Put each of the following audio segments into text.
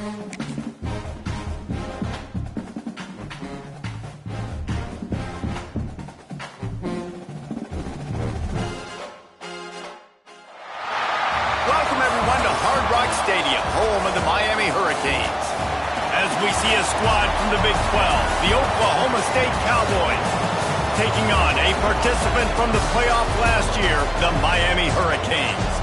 Welcome, everyone, to Hard Rock Stadium, home of the Miami Hurricanes. As we see a squad from the Big 12, the Oklahoma State Cowboys, taking on a participant from the playoff last year, the Miami Hurricanes.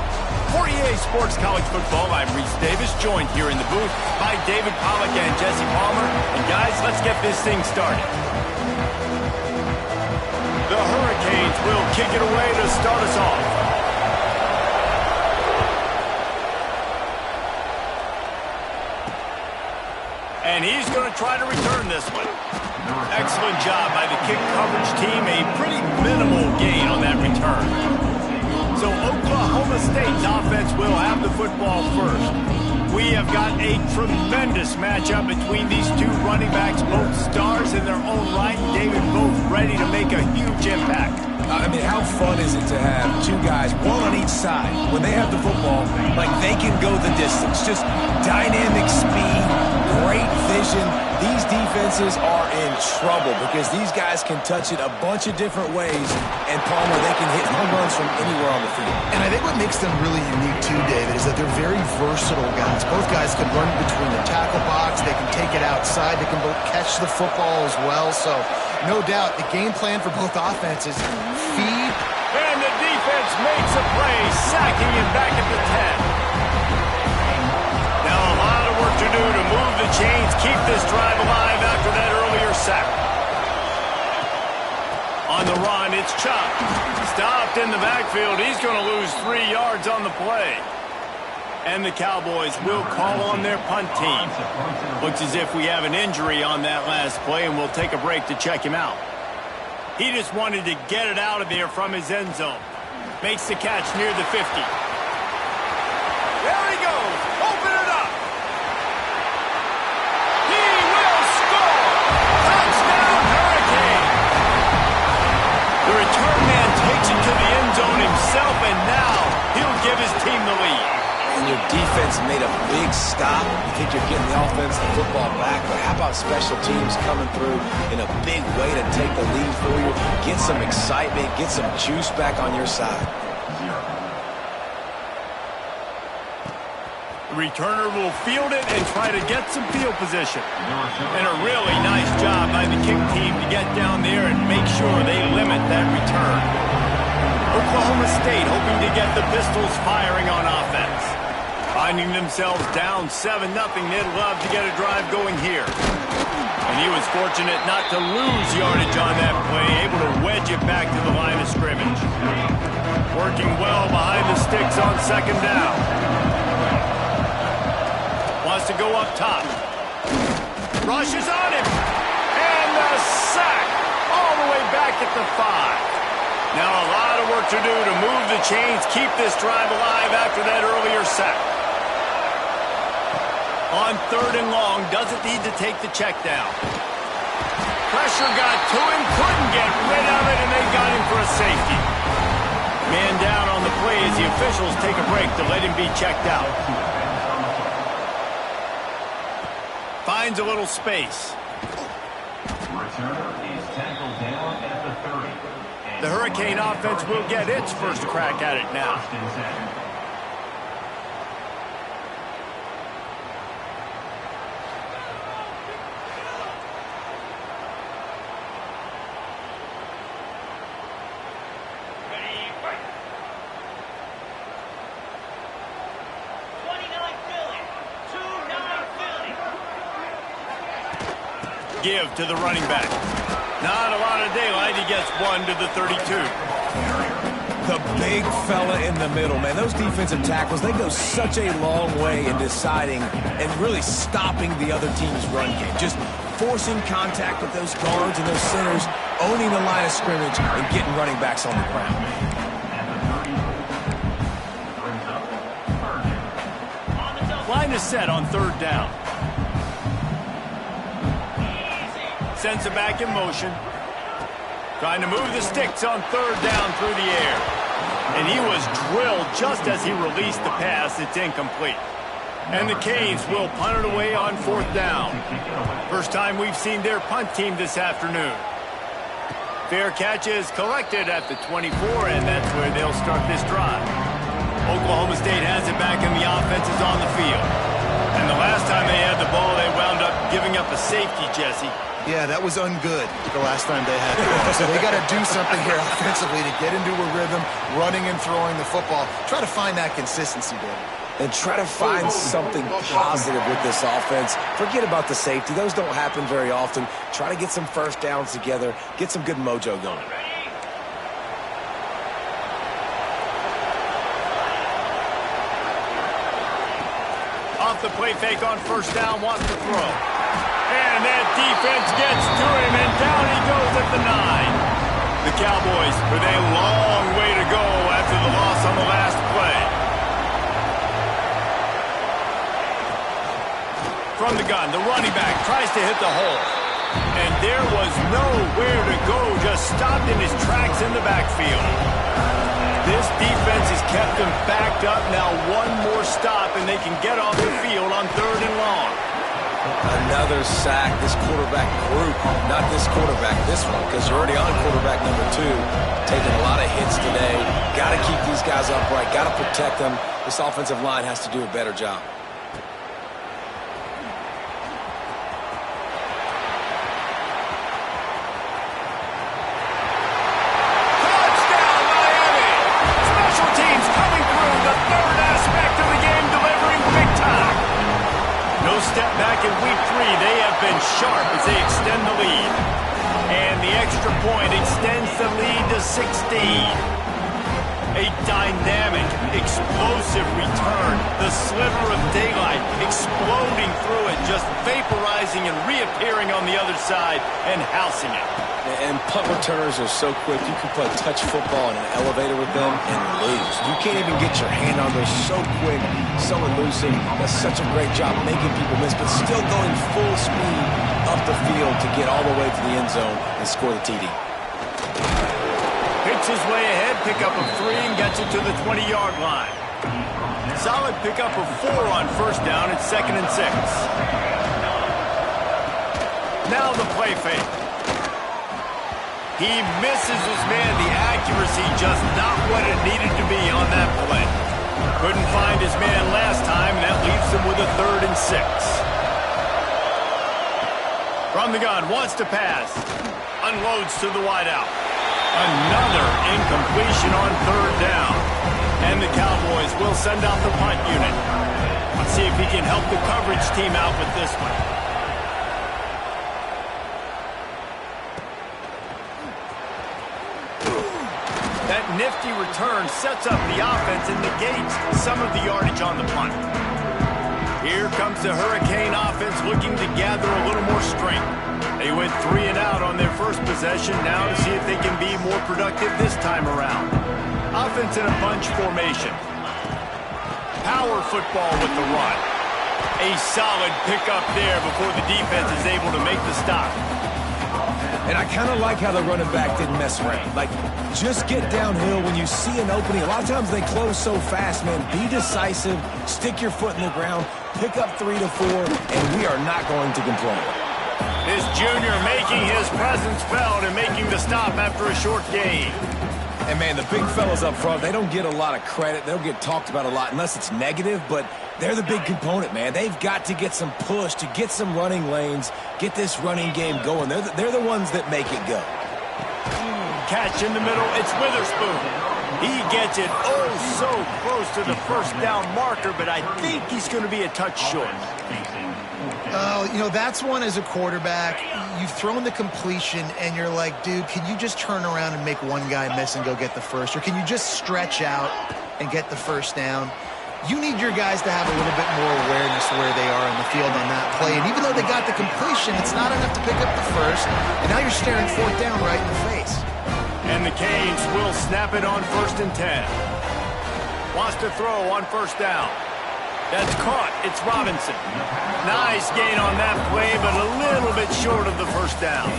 For EA Sports College Football, I'm Reese Davis, joined here in the booth by David Pollack and Jesse Palmer. And guys, let's get this thing started. The Hurricanes will kick it away to start us off. And he's going to try to return this one. Excellent job by the kick coverage team. A pretty minimal gain on that return. So Oklahoma State's offense will have the football first. We have got a tremendous matchup between these two running backs, both stars in their own right. David, both ready to make a huge impact. I mean, how fun is it to have two guys, one on each side, when they have the football, like they can go the distance. Just dynamic speed, great vision. These defenses are in trouble because these guys can touch it a bunch of different ways, and Palmer, they can hit home runs from anywhere on the field. And I think what makes them really unique too, David, is that they're very versatile guys. Both guys can run between the tackle box, they can take it outside, they can both catch the football as well. So, no doubt, the game plan for both offenses, feed. And the defense makes a play, sacking him back at the 10. Now a lot of work to do to move the chains, keep this drive alive after that earlier sack. On the run, it's Chubb. Stopped in the backfield. He's going to lose 3 yards on the play. And the Cowboys will call on their punt team. Looks as if we have an injury on that last play, and we'll take a break to check him out. He just wanted to get it out of there from his end zone. Makes the catch near the 50. There he goes. Open it up. He will score. Touchdown, Hurricane. The return man takes it to the end zone himself, and now he'll give his team the lead. And your defense made a big stop. You think you're getting the offense and football back, but how about special teams coming through in a big way to take the lead for you, get some excitement, get some juice back on your side. The returner will field it and try to get some field position. And a really nice job by the kick team to get down there and make sure they limit that return. Oklahoma State hoping to get the Pistols firing on offense. Finding themselves down 7-0, they'd love to get a drive going here. And he was fortunate not to lose yardage on that play, able to wedge it back to the line of scrimmage. Working well behind the sticks on second down. Wants to go up top. Rushes on him. And the sack all the way back at the 5. Now a lot of work to do to move the chains, keep this drive alive after that earlier sack. On 3rd and long, doesn't need to take the check down. Pressure got to him, couldn't get rid of it, and they got him for a safety. Man down on the play as the officials take a break to let him be checked out. Finds a little space. Returner is tackled down at the 30. The Hurricane offense will get its first crack at it now. Give to the running back. Not a lot of daylight. He gets 1 to the 32. The big fella in the middle, man. Those defensive tackles, they go such a long way in deciding and really stopping the other team's run game. Just forcing contact with those guards and those centers, owning the line of scrimmage, and getting running backs on the ground. Line is set on 3rd down. Sends it back in motion. Trying to move the sticks on 3rd down through the air. And he was drilled just as he released the pass. It's incomplete. And the Canes will punt it away on 4th down. First time we've seen their punt team this afternoon. Fair catch is collected at the 24, and that's where they'll start this drive. Oklahoma State has it back, and the offense is on the field. And the last time they had the ball, they wound up giving up a safety, Jesse. Yeah, that was ungood the last time they had the ball. So they got to do something here offensively to get into a rhythm, running and throwing the football. Try to find that consistency, David. And try to find something positive with this offense. Forget about the safety. Those don't happen very often. Try to get some first downs together. Get some good mojo going. Off the play fake on 1st down, wants to throw. And that defense gets to him, and down he goes at the 9. The Cowboys with a long way to go after the loss on the last play. From the gun, the running back tries to hit the hole. And there was nowhere to go, just stopped in his tracks in the backfield. This defense has kept them backed up. Now one more stop, and they can get off the field on 3rd and long. Another sack. This quarterback group, not this quarterback, this one, because you're already on quarterback number 2. Taking a lot of hits today. Got to keep these guys upright. Got to protect them. This offensive line has to do a better job. Step back in week 3, they have been sharp as they extend the lead. And the extra point extends the lead to 16. A dynamic, explosive return. The sliver of daylight exploding through it, just vaporizing and reappearing on the other side and housing it. And punt returners are so quick. You can play touch football in an elevator with them and lose. You can't even get your hand on those. So quick, so elusive. That's such a great job making people miss, but still going full speed up the field to get all the way to the end zone and score the TD. Picks his way ahead, pick up of 3 and gets it to the 20-yard line. Solid pickup of 4 on 1st down. It's 2nd and 6. Now the play fake. He misses his man. The accuracy just not what it needed to be on that play. Couldn't find his man last time, and that leaves him with a 3rd and 6. From the gun, wants to pass. Unloads to the wideout. Another incompletion on 3rd down. And the Cowboys will send out the punt unit. Let's see if he can help the coverage team out with this one. That nifty return sets up the offense and negates some of the yardage on the punt. Here comes the Hurricane offense looking to gather a little more strength. They went 3 and out on their first possession, now to see if they can be more productive this time around. Offense in a bunch formation. Power football with the run. A solid pickup there before the defense is able to make the stop. And I kind of like how the running back didn't mess around. Like, just get downhill when you see an opening. A lot of times they close so fast, man. Be decisive, stick your foot in the ground, pick up 3 to 4, and we are not going to complain. This junior making his presence felt and making the stop after a short gain. And, man, the big fellas up front, they don't get a lot of credit. They don't get talked about a lot unless it's negative, but they're the big component, man. They've got to get some push, to get some running lanes, get this running game going. They're the ones that make it go. Catch in the middle, it's Witherspoon. He gets it so close to the 1st down marker, but I think he's going to be a touch short. Oh, you know, that's one as a quarterback. You've thrown the completion, and you're like, dude, can you just turn around and make one guy miss and go get the first? Or can you just stretch out and get the 1st down? You need your guys to have a little bit more awareness where they are in the field on that play. And even though they got the completion, it's not enough to pick up the 1st. And now you're staring 4th down right in the face. And the Canes will snap it on 1st and 10. Wants to throw on 1st down. That's caught. It's Robinson. Nice gain on that play, but a little bit short of the 1st down.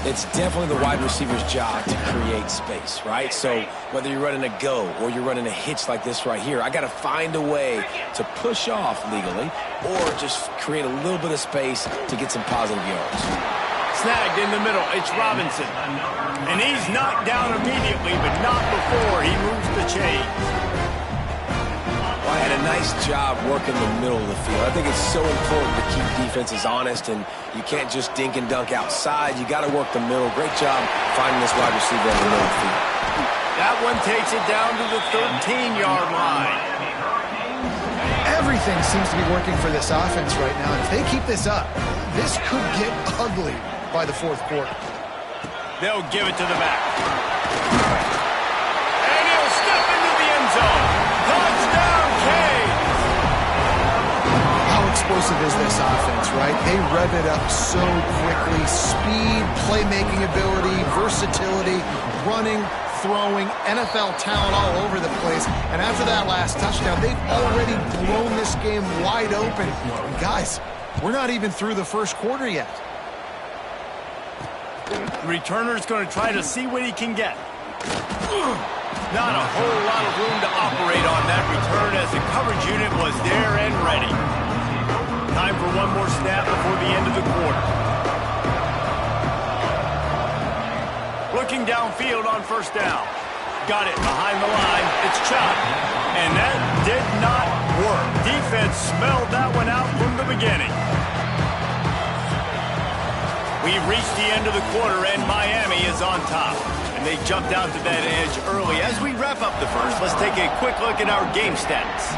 It's definitely the wide receiver's job to create space, right? So whether you're running a go or you're running a hitch like this right here, I got to find a way to push off legally or just create a little bit of space to get some positive yards. Snagged in the middle. It's Robinson. And he's knocked down immediately, but not before he moves the chains. Well, I had a nice job working the middle of the field. I think it's so important to keep defenses honest, and you can't just dink and dunk outside. You got to work the middle. Great job finding this wide receiver in the middle of the field. That one takes it down to the 13-yard line. Everything seems to be working for this offense right now. If they keep this up, this could get ugly by the fourth quarter. They'll give it to the back. And he'll step into the end zone. Touchdown, Canes! How explosive is this offense, right? They rev it up so quickly. Speed, playmaking ability, versatility, running, throwing, NFL talent all over the place. And after that last touchdown, they've already blown this game wide open. And guys, we're not even through the first quarter yet. The returner's going to try to see what he can get. Not a whole lot of room to operate on that return as the coverage unit was there and ready. Time for one more snap before the end of the quarter. Looking downfield on first down. Got it behind the line. It's chopped. And that did not work. Defense smelled that one out from the beginning. We've reached the end of the quarter, and Miami is on top. And they jumped out to that edge early. As we wrap up the first, let's take a quick look at our game stats.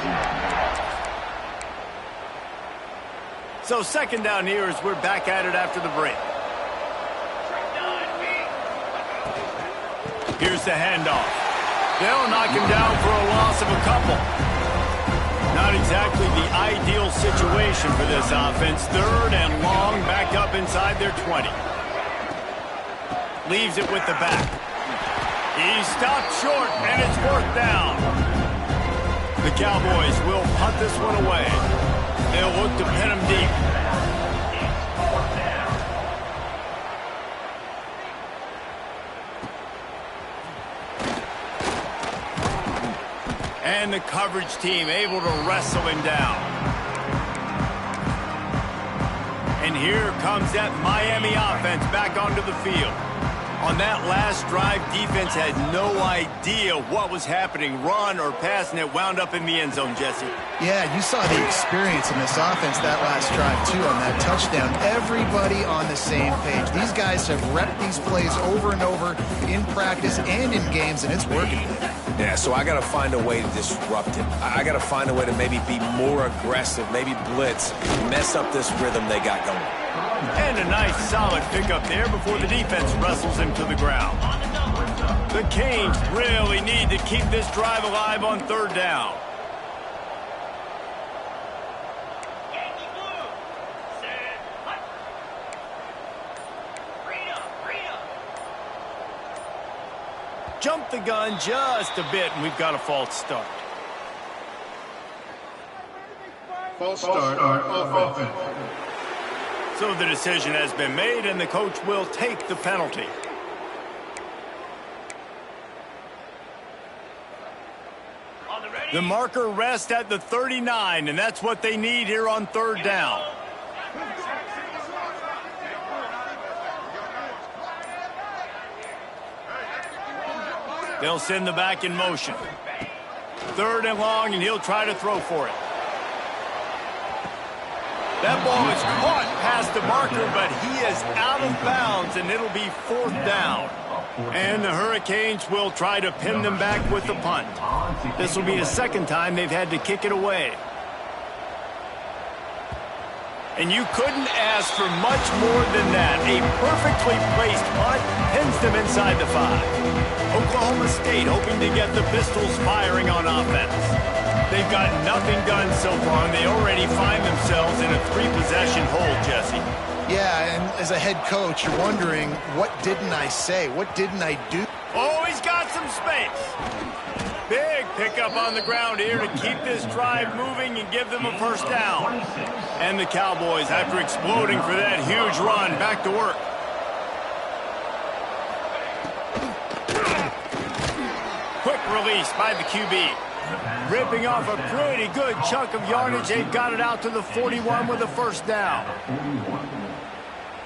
So second down here as we're back at it after the break. Here's the handoff. They'll knock him down for a loss of a couple. Not exactly the ideal situation for this offense. Third and long, back up inside their 20. Leaves it with the back. He stopped short, and it's fourth down. The Cowboys will punt this one away. They'll look to pin him deep. And the coverage team able to wrestle him down. And here comes that Miami offense back onto the field. On that last drive, defense had no idea what was happening. Run or pass, and it wound up in the end zone, Jesse. Yeah, you saw the experience in this offense that last drive, too, on that touchdown. Everybody on the same page. These guys have repped these plays over and over in practice and in games, and it's working. Yeah, so I got to find a way to disrupt it. I got to find a way to maybe be more aggressive, maybe blitz, mess up this rhythm they got going. And a nice solid pickup there before the defense wrestles him to the ground. The Canes really need to keep this drive alive on third down. Jump the gun just a bit, and we've got a false start. False start off offense. So the decision has been made, and the coach will take the penalty. The marker rests at the 39, and that's what they need here on third down. They'll send the back in motion. Third and long, and he'll try to throw for it. That ball is caught past the marker, but he is out of bounds, and it'll be fourth down. And the Hurricanes will try to pin them back with the punt. This will be the second time they've had to kick it away. And you couldn't ask for much more than that. A perfectly placed punt pins them inside the 5. Oklahoma State hoping to get the Pistols firing on offense. They've got nothing done so far, and they already find themselves in a 3-possession hole, Jesse. Yeah, and as a head coach, you're wondering, what didn't I say? What didn't I do? Oh, he's got some space. Big pickup on the ground here to keep this drive moving and give them a first down. And the Cowboys, after exploding for that huge run, back to work. release by the QB. Ripping off a pretty good chunk of yardage. They've got it out to the 41 with a first down.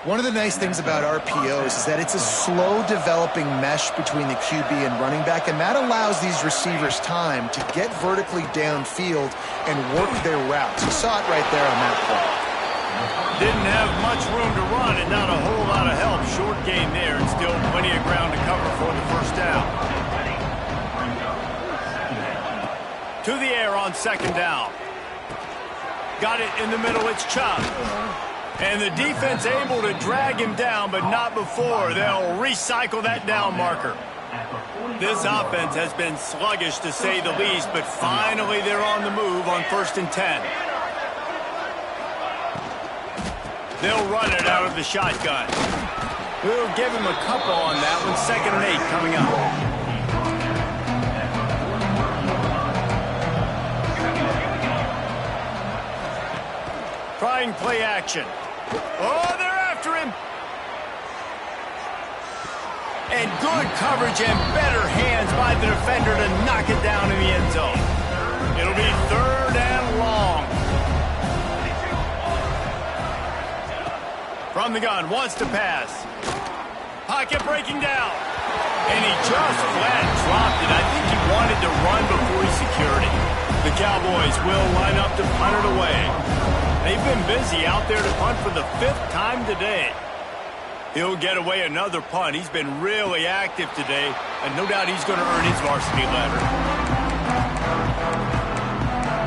One of the nice things about RPOs is that it's a slow developing mesh between the QB and running back, and that allows these receivers time to get vertically downfield and work their routes. You saw it right there on that play. Didn't have much room to run and not a whole lot of help. Short gain there and still plenty of ground to cover for the first down. To the air on second down. Got it in the middle. It's Chubb. And the defense able to drag him down, but not before. They'll recycle that down marker. This offense has been sluggish, to say the least, but finally they're on the move on 1st and 10. They'll run it out of the shotgun. We'll give him a couple on that one. 2nd and 8 coming up. Trying play action. Oh, they're after him. And good coverage and better hands by the defender to knock it down in the end zone. It'll be 3rd and long. From the gun, wants to pass. Pocket breaking down. And he just flat dropped it. I think he wanted to run before he secured it. The Cowboys will line up to punt it away. They've been busy out there to punt for the 5th time today. He'll get away another punt. He's been really active today, and no doubt he's going to earn his varsity letter.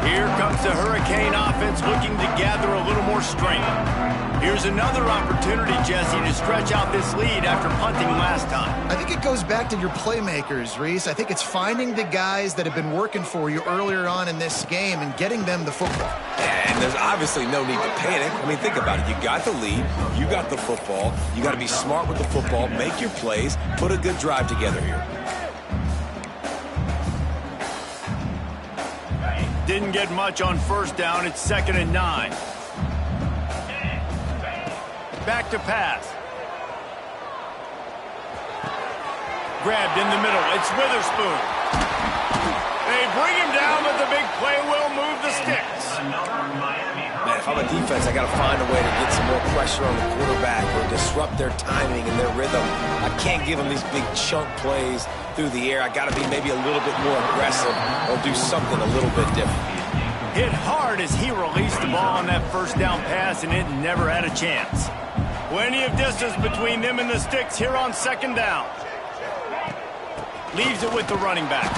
Here comes the Hurricane offense looking to gather a little more strength. Here's another opportunity, Jesse, to stretch out this lead after punting last time. I think it goes back to your playmakers, Reese. I think it's finding the guys that have been working for you earlier on in this game and getting them the football. And there's obviously no need to panic. I mean, think about it. You got the lead. You got the football. You got to be smart with the football. Make your plays. Put a good drive together here. Didn't get much on 1st down. It's 2nd and 9. Back to pass. Grabbed in the middle. It's Witherspoon. They bring him down, but the big play will move the sticks. Man, if I'm a defense, I got to find a way to get some more pressure on the quarterback or disrupt their timing and their rhythm. I can't give them these big chunk plays through the air. I got to be maybe a little bit more aggressive or do something a little bit different. Hit hard as he released the ball on that 1st down pass, and it never had a chance. Plenty of distance between them and the sticks here on 2nd down. Leaves it with the running back.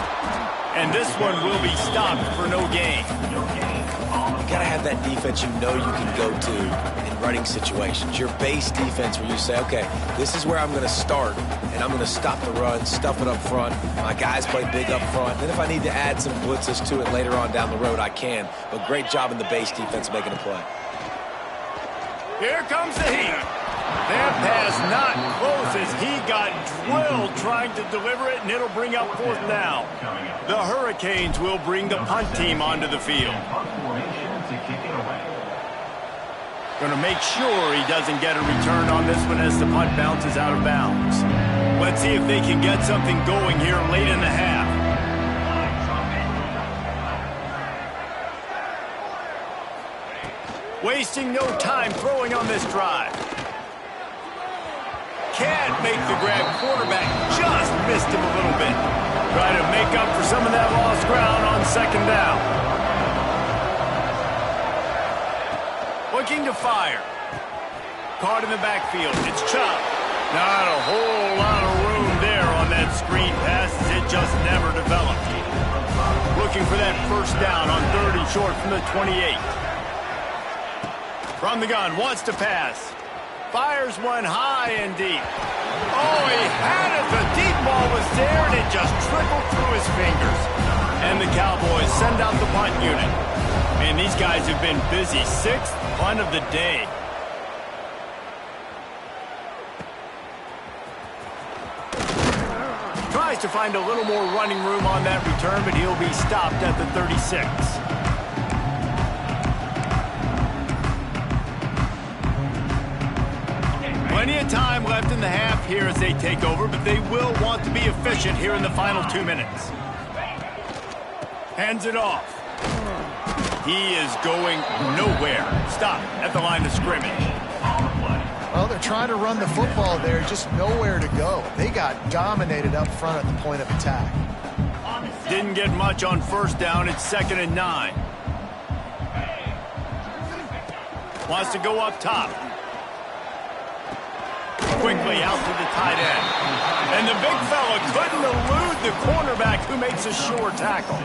And this one will be stopped for no gain. You got to have that defense you know you can go to in running situations. Your base defense where you say, okay, this is where I'm going to start, and I'm going to stop the run, stuff it up front. My guys play big up front. Then if I need to add some blitzes to it later on down the road, I can. But great job in the base defense making a play. Here comes the heat. That pass not close as he got drilled trying to deliver it, and it'll bring up 4th down. The Hurricanes will bring the punt team onto the field. Going to make sure he doesn't get a return on this one as the punt bounces out of bounds. Let's see if they can get something going here late in the half. Wasting no time throwing on this drive. Can't make the grab. Quarterback just missed him a little bit. Try to make up for some of that lost ground on 2nd down. Looking to fire. Caught in the backfield. It's Chubb. Not a whole lot of room there on that screen pass as it just never developed. Looking for that 1st down on 3rd and short from the 28. From the gun, wants to pass. Fires one high and deep. Oh, he had it. The deep ball was there, and it just trickled through his fingers. And the Cowboys send out the punt unit. Man, these guys have been busy. 6th punt of the day. Tries to find a little more running room on that return, but he'll be stopped at the 36. Plenty of time left in the half here as they take over, but they will want to be efficient here in the final 2 minutes. Hands it off. He is going nowhere. Stop at the line of scrimmage. Well, they're trying to run the football there, just nowhere to go. They got dominated up front at the point of attack. Didn't get much on first down. It's 2nd and 9. Wants to go up top. Quickly out to the tight end. And the big fella couldn't elude the cornerback who makes a sure tackle.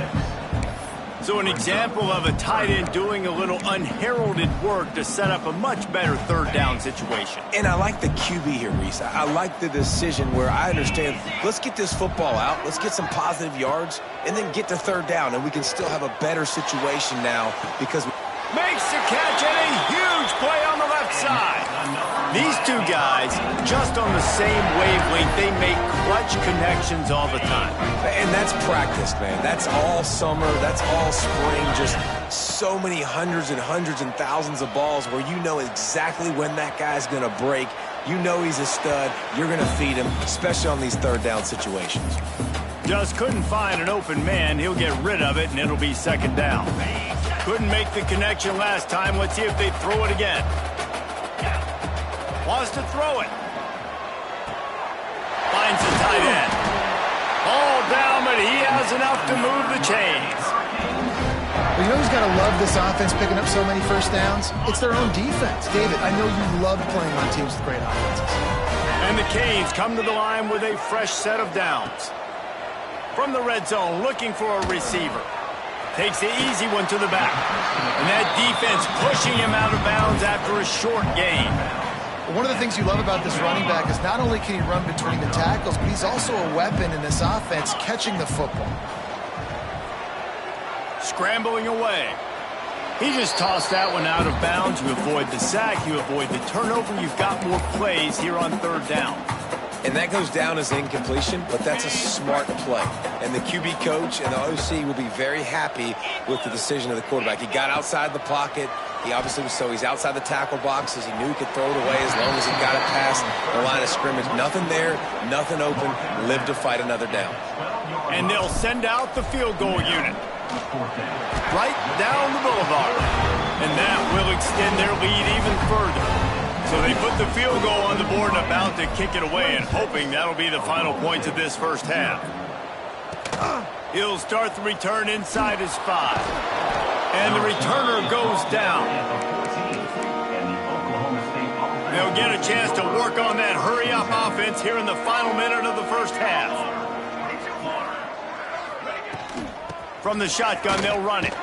So an example of a tight end doing a little unheralded work to set up a much better 3rd down situation. And I like the QB here, Reese. I like the decision where I understand, let's get this football out, let's get some positive yards, and then get to 3rd down, and we can still have a better situation now because... Makes the catch and a huge play on the left side. These two guys, just on the same wavelength, they make clutch connections all the time. And that's practice, man. That's all summer. That's all spring. Just so many hundreds and hundreds and thousands of balls where you know exactly when that guy's going to break. You know he's a stud. You're going to feed him, especially on these 3rd down situations. Just couldn't find an open man. He'll get rid of it, and it'll be 2nd down. Couldn't make the connection last time. Let's see if they throw it again. Wants to throw it. Finds the tight end. Ball down, but he has enough to move the chains. Well, you know who's got to love this offense picking up so many first downs? It's their own defense. David, I know you love playing on teams with great offenses. And the Canes come to the line with a fresh set of downs. From the red zone, looking for a receiver. Takes the easy one to the back. And that defense pushing him out of bounds after a short gain. One of the things you love about this running back is not only can he run between the tackles, but he's also a weapon in this offense catching the football. Scrambling away. He just tossed that one out of bounds. You avoid the sack, you avoid the turnover. You've got more plays here on 3rd down. And that goes down as incompletion, but that's a smart play. And the QB coach and the OC will be very happy with the decision of the quarterback. He got outside the pocket. He obviously was he's outside the tackle boxes. He knew he could throw it away as long as he got it past the line of scrimmage. Nothing there, nothing open. Live to fight another down. And they'll send out the field goal unit. Right down the boulevard. And that will extend their lead even further. So they put the field goal on the board and about to kick it away and hoping that'll be the final points of this first half. He'll start the return inside his 5. And the returner goes down. They'll get a chance to work on that hurry-up offense here in the final minute of the first half. From the shotgun, they'll run it.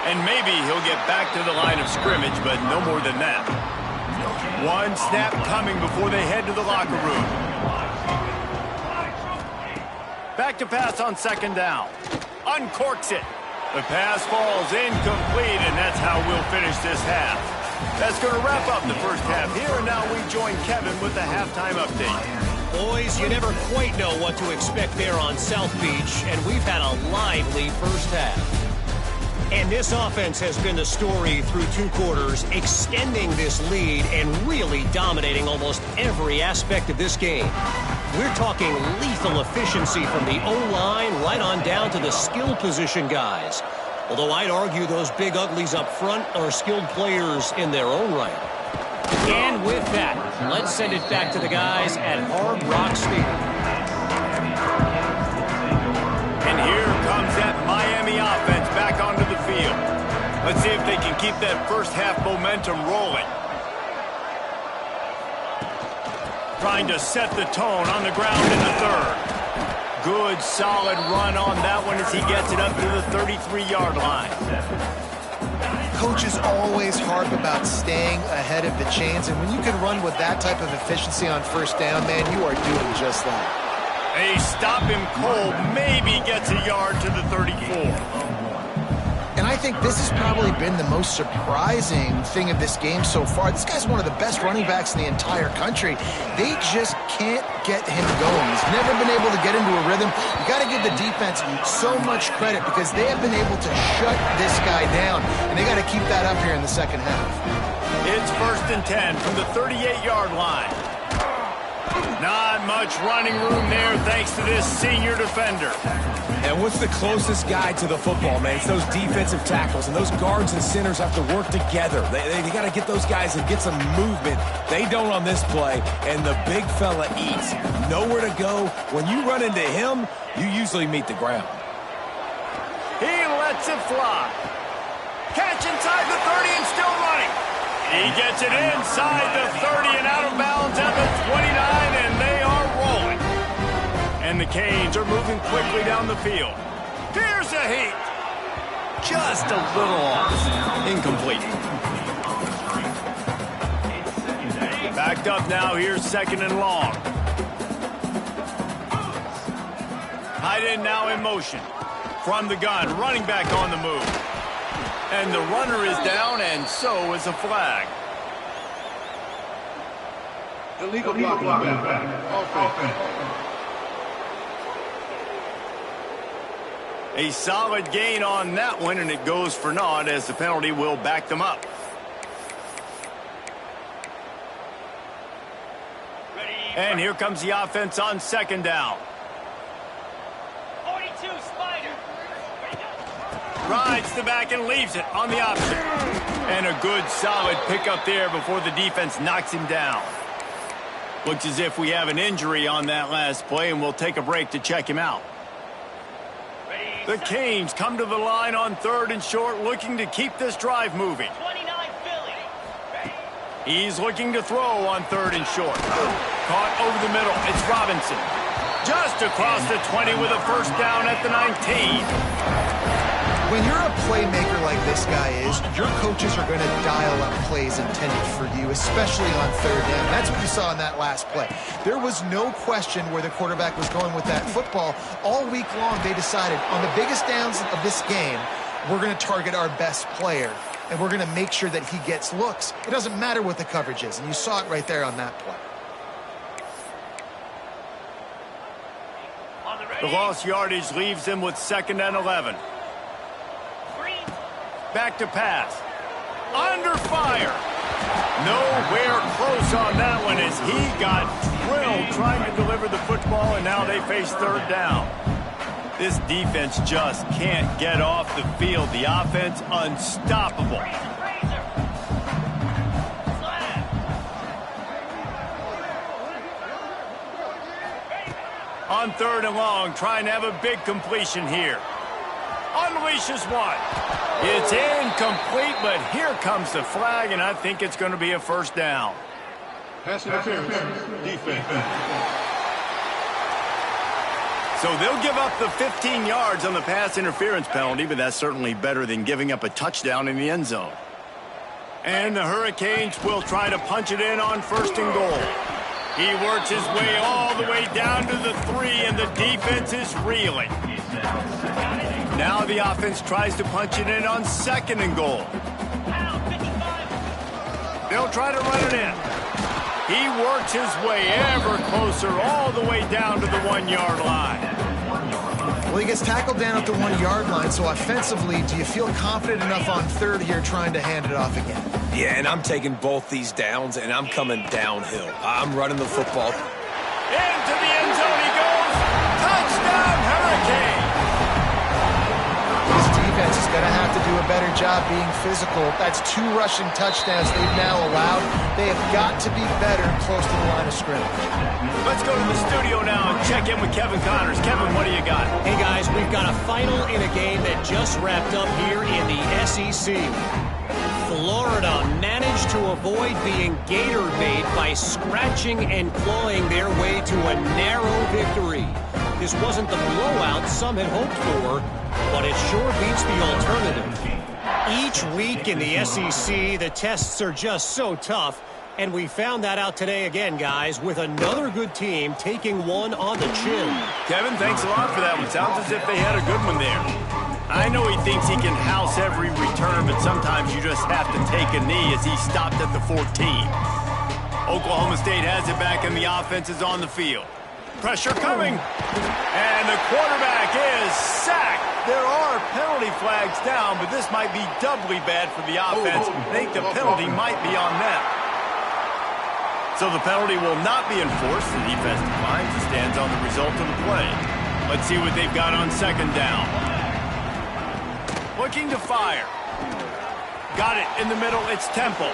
And maybe he'll get back to the line of scrimmage, but no more than that. One snap coming before they head to the locker room. Back to pass on 2nd down. Uncorks it. The pass falls incomplete, and that's how we'll finish this half. That's going to wrap up the first half here, and now we join Kevin with the halftime update. Boys, you never quite know what to expect there on South Beach, and we've had a lively first half. And this offense has been the story through 2 quarters, extending this lead and really dominating almost every aspect of this game. We're talking lethal efficiency from the O-line right on down to the skill position guys. Although I'd argue those big uglies up front are skilled players in their own right. And with that, let's send it back to the guys at Hard Rock Stadium. And here comes that Miami offense back onto the field. Let's see if they can keep that first half momentum rolling. Trying to set the tone on the ground in the 3rd. Good, solid run on that one as he gets it up to the 33-yard line. Coaches always harp about staying ahead of the chains, and when you can run with that type of efficiency on first down, man, you are doing just that. They stop him cold, maybe gets a yard to the 34. And I think this has probably been the most surprising thing of this game so far. This guy's one of the best running backs in the entire country. They just can't get him going. He's never been able to get into a rhythm. You got to give the defense so much credit because they have been able to shut this guy down, and they got to keep that up here in the second half. It's 1st and 10 from the 38-yard line. Not much running room there thanks to this senior defender. And what's the closest guy to the football, man? It's those defensive tackles, and those guards and centers have to work together. They got to get those guys and get some movement. They don't on this play, and the big fella eats. Nowhere to go. When you run into him, you usually meet the ground. He lets it fly. Catch inside the 30 and still running. He gets it inside the 30 and out of bounds at the 29, and they are rolling. And the Canes are moving quickly down the field. Here's a heat. Just a little off. Incomplete. Backed up now. Here's second and long. Tight end now in motion. From the gun, running back on the move. And the runner is down, and so is a flag. Illegal blocking back. Offense. A solid gain on that one, and it goes for naught as the penalty will back them up. And here comes the offense on second down. 42, Spider. Rides the back and leaves it on the option. And a good solid pickup there before the defense knocks him down. Looks as if we have an injury on that last play, and we'll take a break to check him out. The Canes come to the line on third and short, looking to keep this drive moving. 29, Philly. He's looking to throw on third and short. Caught over the middle. It's Robinson. Just across the 20 with a first down at the 19. When you're a playmaker like this guy is, your coaches are going to dial up plays intended for you, especially on third down. That's what you saw in that last play. There was no question where the quarterback was going with that football. All week long, they decided on the biggest downs of this game, we're going to target our best player, and we're going to make sure that he gets looks. It doesn't matter what the coverage is, and you saw it right there on that play. The lost yardage leaves him with second and 11. Back to pass. Under fire. Nowhere close on that one as he got drilled trying to deliver the football, and now they face third down. This defense just can't get off the field. The offense unstoppable. On third and long, trying to have a big completion here. Unleashes one. It's incomplete, but here comes the flag, and I think it's going to be a first down. Pass interference. Defense. So they'll give up the 15 yards on the pass interference penalty, but that's certainly better than giving up a touchdown in the end zone. And the Hurricanes will try to punch it in on first and goal. He works his way all the way down to the 3, and the defense is reeling. Now the offense tries to punch it in on second and goal. They'll try to run it in. He works his way ever closer all the way down to the 1-yard line. Well, he gets tackled down at the 1-yard line, so offensively, do you feel confident enough on third here trying to hand it off again? Yeah, and I'm taking both these downs, and I'm coming downhill. I'm running the football. Into the end zone he goes. Touchdown, Hurricane. This defense is going to have to do a better job being physical. That's 2 rushing touchdowns they've now allowed. They have got to be better close to the line of scrimmage. Let's go to the studio now and check in with Kevin Connors. Kevin, what do you got? Hey, guys, we've got a final in a game that just wrapped up here in the SEC. Florida managed to avoid being gator bait by scratching and clawing their way to a narrow victory. This wasn't the blowout some had hoped for, but it sure beats the alternative. Each week in the SEC, the tests are just so tough, and we found that out today again, guys, with another good team taking one on the chin. Kevin, thanks a lot for that one. Sounds as if they had a good one there. I know he thinks he can house every return, but sometimes you just have to take a knee as he stopped at the 14. Oklahoma State has it back, and the offense is on the field. Pressure coming, and the quarterback is sacked. There are penalty flags down, but this might be doubly bad for the offense. I think the penalty might be on them. So the penalty will not be enforced. The defense declines and stands on the result of the play. Let's see what they've got on second down. Looking to fire. Got it in the middle. It's Temple.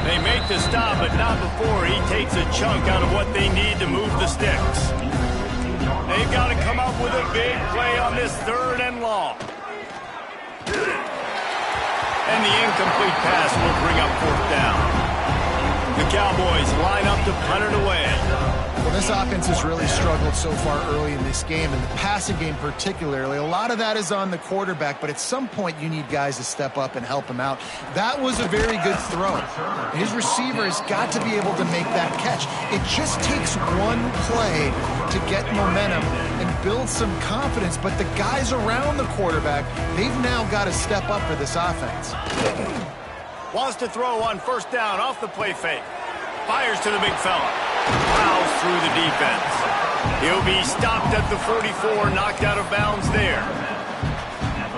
They make the stop, but not before he takes a chunk out of what they need to move the sticks. They've got to come up with a big play on this 3rd and long. And the incomplete pass will bring up 4th down. The Cowboys line up to punt it away. Well, this offense has really struggled so far early in this game, and the passing game particularly. A lot of that is on the quarterback, but at some point you need guys to step up and help him out. That was a very good throw. His receiver has got to be able to make that catch. It just takes one play to get momentum and build some confidence, but the guys around the quarterback, they've now got to step up for this offense. Wants to throw on 1st down off the play fake. Fires to the big fella. Plows through the defense. He'll be stopped at the 44, knocked out of bounds there.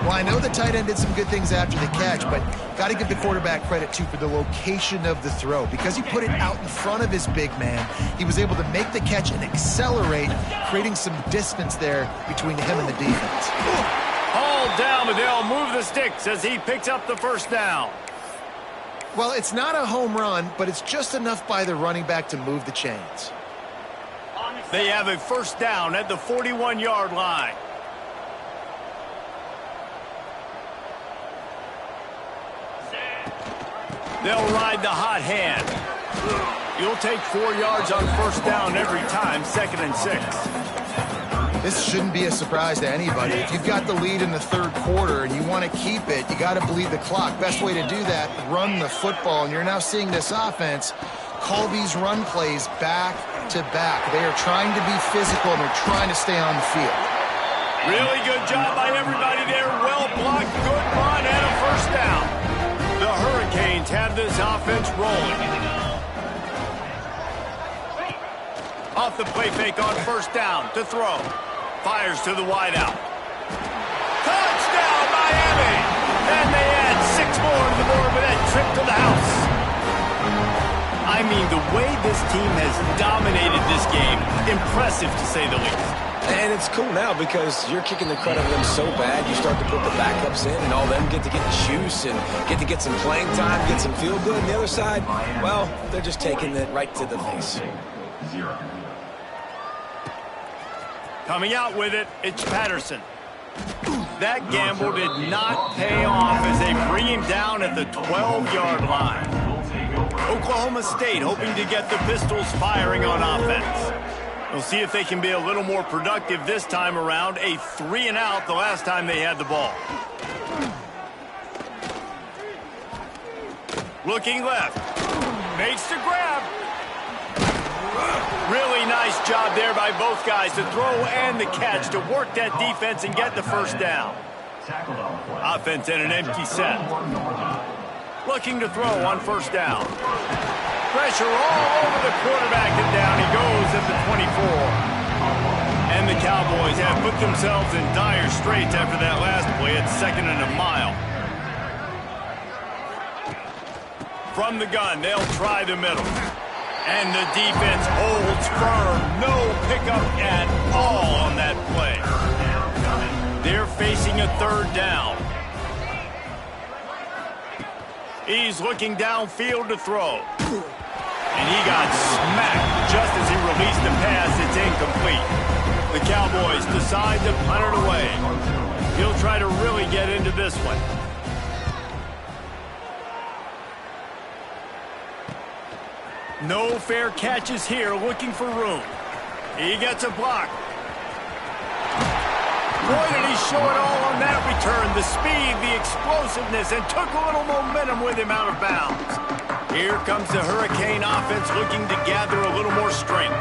Well, I know the tight end did some good things after the catch, but got to give the quarterback credit, too, for the location of the throw. Because he put it out in front of his big man, he was able to make the catch and accelerate, creating some distance there between him and the defense. Hauled down, but they'll move the sticks as he picks up the 1st down. Well, it's not a home run, but it's just enough by the running back to move the chains. They have a 1st down at the 41-yard line. They'll ride the hot hand. You'll take 4 yards on 1st down every time, 2nd and 6. This shouldn't be a surprise to anybody. If you've got the lead in the 3rd quarter and you want to keep it, you got to bleed the clock. Best way to do that, run the football. And you're now seeing this offense call these run plays back to back. They are trying to be physical and they're trying to stay on the field. Really good job by everybody there. Well blocked, good run, and a 1st down. The Hurricanes have this offense rolling. Off the play fake on 1st down to throw. Fires to the wideout. Touchdown, Miami! And they add 6 more to the board with that trip to the house. I mean, the way this team has dominated this game, impressive to say the least. And it's cool now because you're kicking the crud out of them so bad, you start to put the backups in, and all them get to get juice and get to get some playing time, get some feel good. And the other side, well, they're just taking it right to the face. Coming out with it, it's Patterson. That gamble did not pay off as they bring him down at the 12-yard line. Oklahoma State hoping to get the Pistols firing on offense. We'll see if they can be a little more productive this time around. A 3-and-out the last time they had the ball. Looking left. Makes the grab. Really nice job there by both guys, the throw and the catch, to work that defense and get the 1st down. Offense in an empty set. Looking to throw on 1st down. Pressure all over the quarterback, and down he goes at the 24. And the Cowboys have put themselves in dire straits after that last play at 2nd and a mile. From the gun, they'll try the middle. And the defense holds firm. No pickup at all on that play. They're facing a 3rd down. He's looking downfield to throw. And he got smacked just as he released the pass. It's incomplete. The Cowboys decide to punt it away. He'll try to really get into this one. No fair catches here, looking for room. He gets a block. Boy, did he show it all on that return. The speed, the explosiveness, and took a little momentum with him out of bounds. Here comes the Hurricane offense looking to gather a little more strength.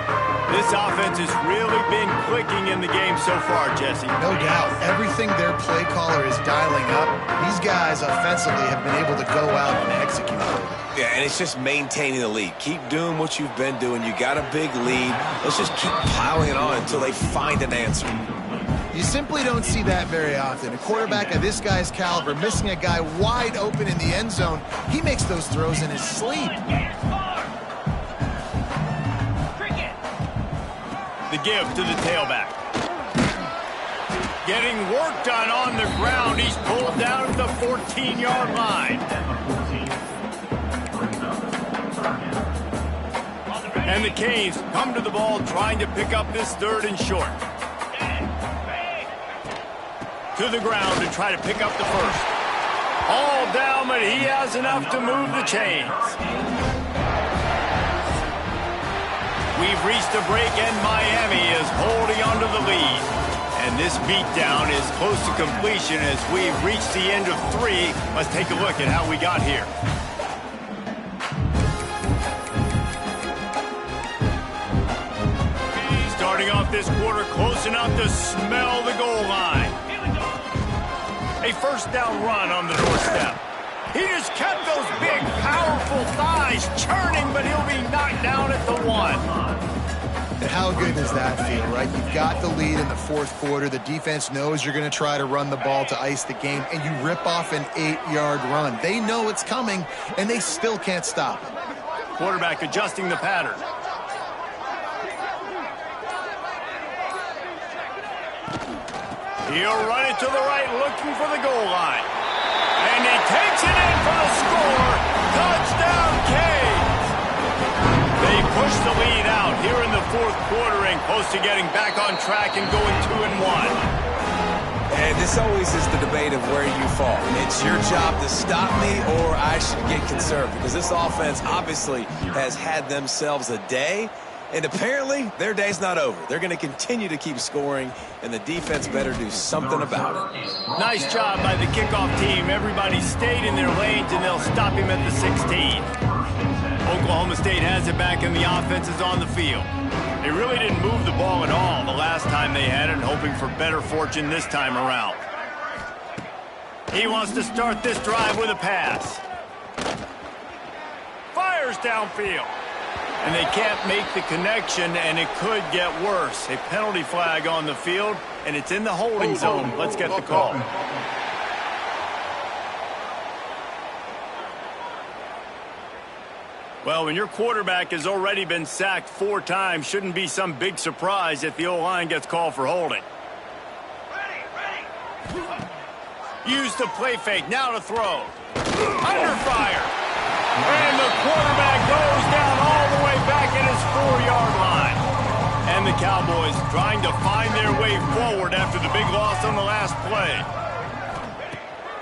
This offense has really been clicking in the game so far, Jesse. No doubt. Everything their play caller is dialing up, these guys offensively have been able to go out and execute. Yeah, and it's just maintaining the lead. Keep doing what you've been doing. You got a big lead. Let's just keep piling it on until they find an answer. You simply don't see that very often. A quarterback of this guy's caliber missing a guy wide open in the end zone, he makes those throws in his sleep. The give to the tailback. Getting work done on the ground. He's pulled down at the 14-yard line. And the Canes come to the ball trying to pick up this 3rd and short. To the ground to try to pick up the first. All down, but he has enough to move the chains. We've reached a break, and Miami is holding onto the lead. And this beatdown is close to completion as we've reached the end of 3. Let's take a look at how we got here. Starting off this quarter close enough to smell the goal line. A first down run on the doorstep. He just kept those big, powerful thighs churning, but he'll be knocked down at the 1. And how good does that feel, right? You've got the lead in the 4th quarter. The defense knows you're going to try to run the ball to ice the game, and you rip off an 8-yard run. They know it's coming, and they still can't stop it. Quarterback adjusting the pattern. He'll run it to the right, looking for the goal line. And he takes it in for the score. Touchdown, Canes! They push the lead out here in the 4th quarter and close to getting back on track and going 2-1. And this always is the debate of where you fall. It's your job to stop me, or I should get conserved, because this offense obviously has had themselves a day. And apparently, their day's not over. They're going to continue to keep scoring, and the defense better do something about it. Nice job by the kickoff team. Everybody stayed in their lanes, and they'll stop him at the 16. Oklahoma State has it back, and the offense is on the field. They really didn't move the ball at all the last time they had it, hoping for better fortune this time around. He wants to start this drive with a pass. Fires downfield. And they can't make the connection, and it could get worse. A penalty flag on the field, and it's in the holding zone. Let's get the call. Well, when your quarterback has already been sacked 4 times, shouldn't be some big surprise if the O-line gets called for holding. Use the play fake, now to throw. Under fire. And the quarterback goes down all the way back at his 4-yard line. And the Cowboys trying to find their way forward after the big loss on the last play.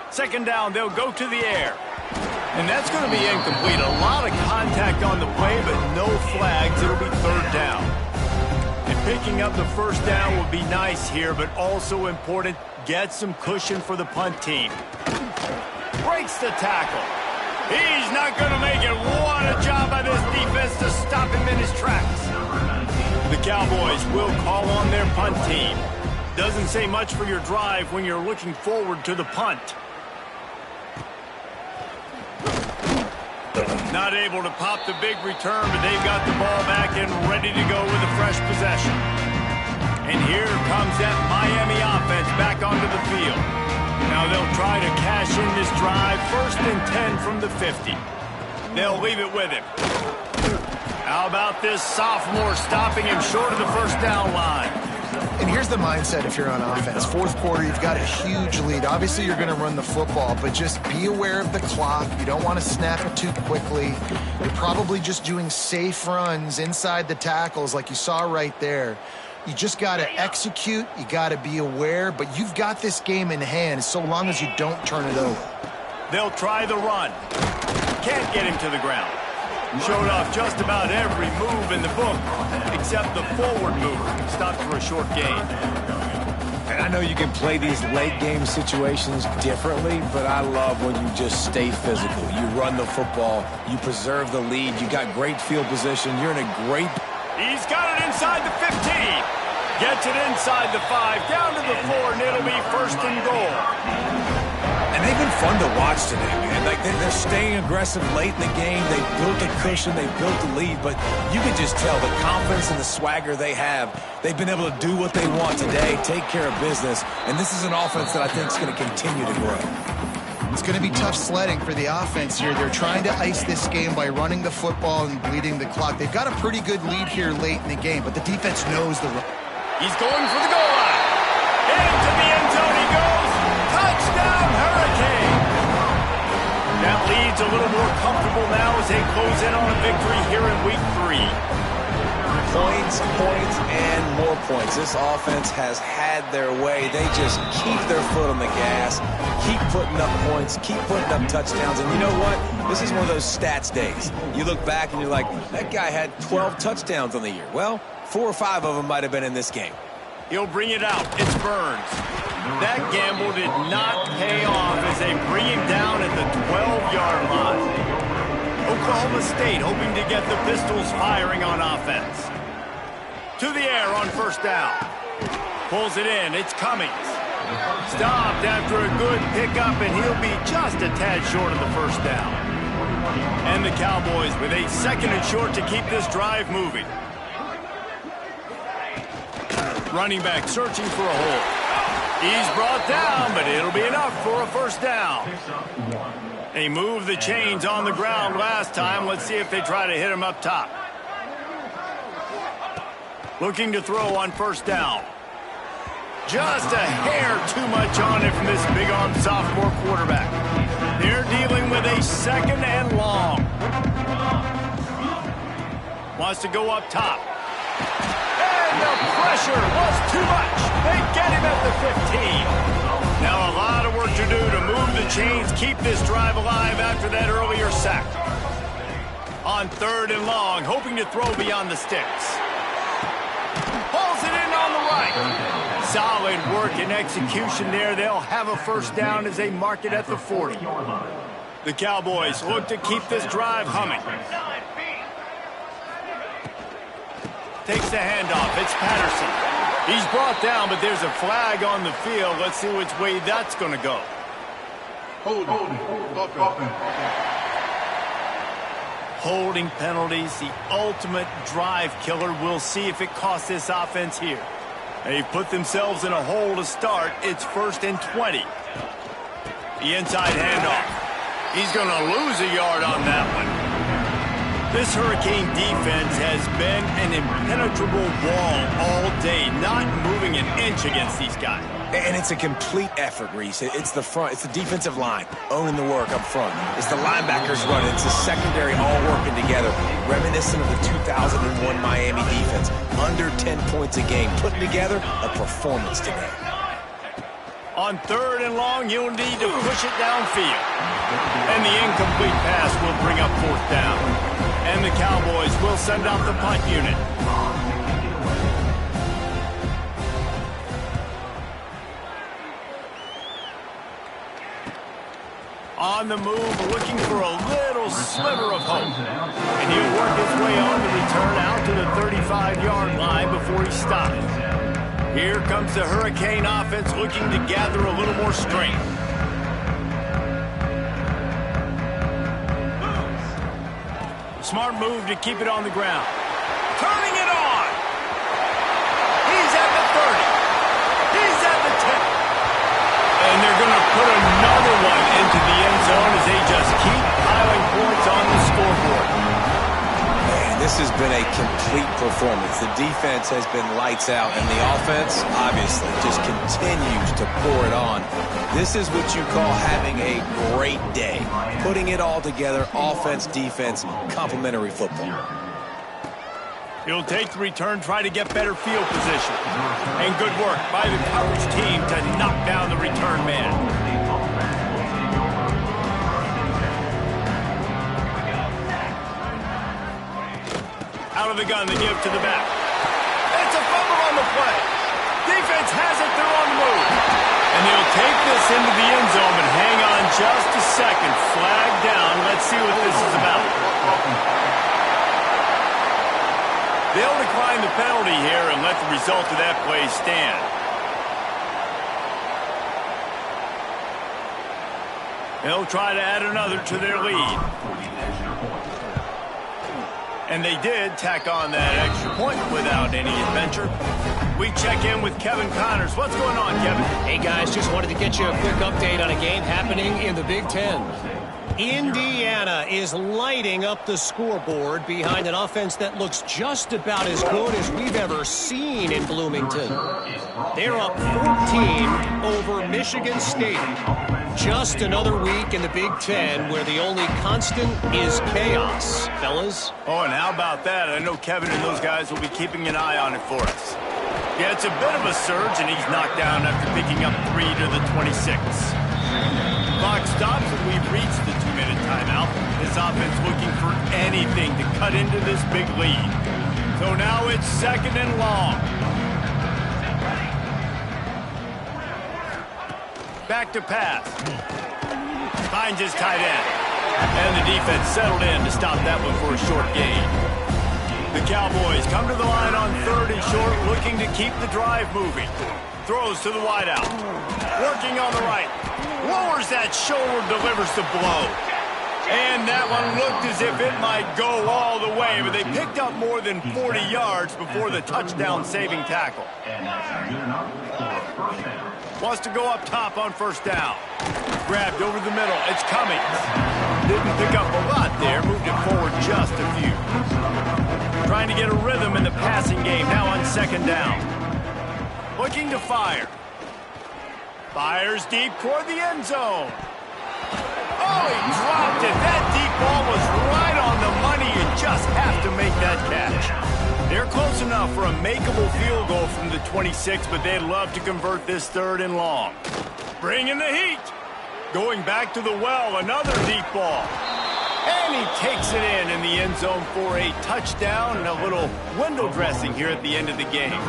2nd down, they'll go to the air. And that's going to be incomplete. A lot of contact on the play, but no flags. It'll be 3rd down. And picking up the 1st down will be nice here, but also important, get some cushion for the punt team. Breaks the tackle. He's not going to make it. What a job by this defense to stop him in his tracks. The Cowboys will call on their punt team. Doesn't say much for your drive when you're looking forward to the punt. Not able to pop the big return, but they've got the ball back and ready to go with a fresh possession. And here comes that Miami offense back onto the field. Now they'll try to cash in this drive. 1st and 10 from the 50. They'll leave it with him. How about this sophomore stopping him short of the 1st down line? And here's the mindset if you're on offense. 4th quarter, you've got a huge lead. Obviously, you're going to run the football, but just be aware of the clock. You don't want to snap it too quickly. You're probably just doing safe runs inside the tackles like you saw right there. You just got to execute. You got to be aware, but you've got this game in hand so long as you don't turn it over. They'll try the run. Can't get him to the ground. Showed off just about every move in the book, except the forward move. Stopped for a short gain. And I know you can play these late game situations differently, but I love when you just stay physical. You run the football, you preserve the lead, you got great field position, you're in a great... He's got it inside the 15. Gets it inside the 5, down to the 4, and it'll be 1st and goal. And they've been fun to watch today, man. Like they're staying aggressive late in the game. They've built a cushion. They've built the lead. But you can just tell the confidence and the swagger they have. They've been able to do what they want today, take care of business. And this is an offense that I think is going to continue to grow. It's going to be tough sledding for the offense here. They're trying to ice this game by running the football and bleeding the clock. They've got a pretty good lead here late in the game, but the defense knows the run. He's going for the goal line. Into the end zone he goes. Touchdown, Hurricane. That lead's a little more comfortable now as they close in on a victory here in week 3. Points, and more points. This offense has had their way. They just keep their foot on the gas, keep putting up points, keep putting up touchdowns. And you know what? This is one of those stats days. You look back and you're like, that guy had 12 touchdowns on the year. Well, 4 or 5 of them might have been in this game. He'll bring it out. It's Burns. That gamble did not pay off as they bring him down at the 12-yard line. Oklahoma State hoping to get the Pistols firing on offense. To the air on first down. Pulls it in. It's Cummings. Stopped after a good pickup, and he'll be just a tad short of the first down. And the Cowboys with a 2nd and short to keep this drive moving. Running back searching for a hole. He's brought down, but it'll be enough for a first down. They moved the chains on the ground last time. Let's see if they try to hit him up top. Looking to throw on first down. Just a hair too much on it from this big-arm sophomore quarterback. They're dealing with a 2nd and long. Wants to go up top. And the pressure was too much. They get him at the 15. Now a lot of work to do to move the chains, keep this drive alive after that earlier sack. On 3rd and long, hoping to throw beyond the sticks. Pulls it in on the right. Solid work and execution there. They'll have a first down as they mark it at the 40. The Cowboys look to keep this drive humming. Takes the handoff. It's Patterson. He's brought down, but there's a flag on the field. Let's see which way that's going to go. Holding penalties, the ultimate drive killer. We'll see if it costs this offense here. They've put themselves in a hole to start. It's 1st and 20. The inside handoff. He's going to lose a yard on that one. This Hurricane defense has been an impenetrable wall all day, not moving an inch against these guys. And it's a complete effort, Reese. It's the front. It's the defensive line owning the work up front. It's the linebackers running. It's the secondary all working together, reminiscent of the 2001 Miami defense. Under 10 points a game, putting together a performance today. On 3rd and long, you'll need to push it downfield. And the incomplete pass will bring up 4th down. And the Cowboys will send out the punt unit. On the move, looking for a little sliver of hope. And he'll work his way on the return out to the 35-yard line before he stops. Here comes the Hurricane offense looking to gather a little more strength. Smart move to keep it on the ground. Turning it on. He's at the 30. He's at the 10. And they're going to put another one into the end zone as they just keep piling points on the scoreboard. Man, this has been a complete performance. The defense has been lights out, and the offense, obviously, just continues to pour it on. This is what you call having a great day. Putting it all together, offense, defense, complementary football. He'll take the return, try to get better field position. And good work by the coverage team to knock down the return man. Out of the gun, the give to the back. It's a fumble on the play. Defense has it, they're on the move. And they'll take this into the end zone, but hang on just a second. Flag down. Let's see what this is about. They'll decline the penalty here and let the result of that play stand. They'll try to add another to their lead. And they did tack on that extra point without any adventure. We check in with Kevin Connors. What's going on, Kevin? Hey, guys, just wanted to get you a quick update on a game happening in the Big Ten. Indiana is lighting up the scoreboard behind an offense that looks just about as good as we've ever seen in Bloomington. They're up 14 over Michigan State. Just another week in the Big Ten where the only constant is chaos, fellas. Oh, and how about that? I know Kevin and those guys will be keeping an eye on it for us. Yeah, it's a bit of a surge, and he's knocked down after picking up 3 to the 26. Clock stops, and we've reached the 2-minute timeout. This offense looking for anything to cut into this big lead. So now it's 2nd and long. Back to pass. Finds his tight end. And the defense settled in to stop that one for a short gain. The Cowboys come to the line on 3rd and short, looking to keep the drive moving. Throws to the wideout. Working on the right. Lowers that shoulder, delivers the blow. And that one looked as if it might go all the way, but they picked up more than 40 yards before the touchdown-saving tackle. Wants to go up top on 1st down. Grabbed over the middle. It's coming. Didn't pick up a lot there. Moved it forward just a few. Trying to get a rhythm in the passing game. Now on 2nd down. Looking to fire. Fires deep toward the end zone. Oh, he dropped it. That deep ball was right on the money. You just have to make that catch. They're close enough for a makeable field goal from the 26, but they'd love to convert this 3rd and long. Bringing the heat. Going back to the well, another deep ball. And he takes it in the end zone for a touchdown and a little window dressing here at the end of the game.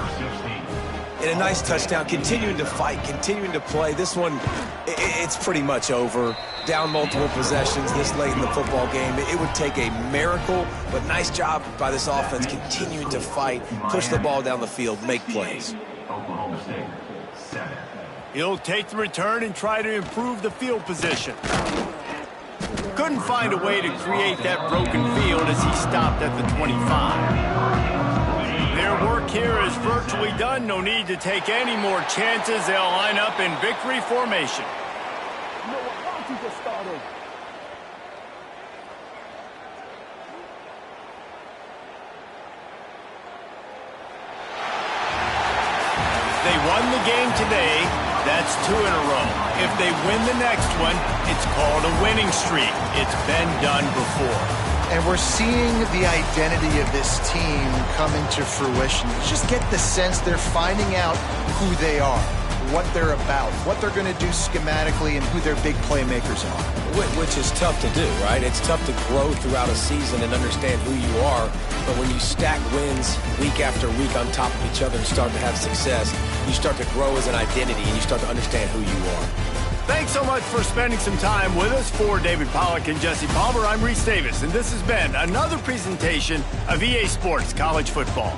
And a nice touchdown, continuing to fight, continuing to play. This one, it's pretty much over. Down multiple possessions this late in the football game. It would take a miracle, but nice job by this offense continuing to fight, push the ball down the field, make plays. He'll take the return and try to improve the field position. Couldn't find a way to create that broken field as he stopped at the 25. Their work here is virtually done. No need to take any more chances. They'll line up in victory formation. They won the game today. That's 2 in a row. If they win the next one, it's called a winning streak. It's been done before. And we're seeing the identity of this team come into fruition. You just get the sense they're finding out who they are, what they're about, what they're going to do schematically, and who their big playmakers are. Which is tough to do, right? It's tough to grow throughout a season and understand who you are. But when you stack wins week after week on top of each other and start to have success, you start to grow as an identity and you start to understand who you are. Thanks so much for spending some time with us. For David Pollack and Jesse Palmer, I'm Reese Davis, and this has been another presentation of EA Sports College Football.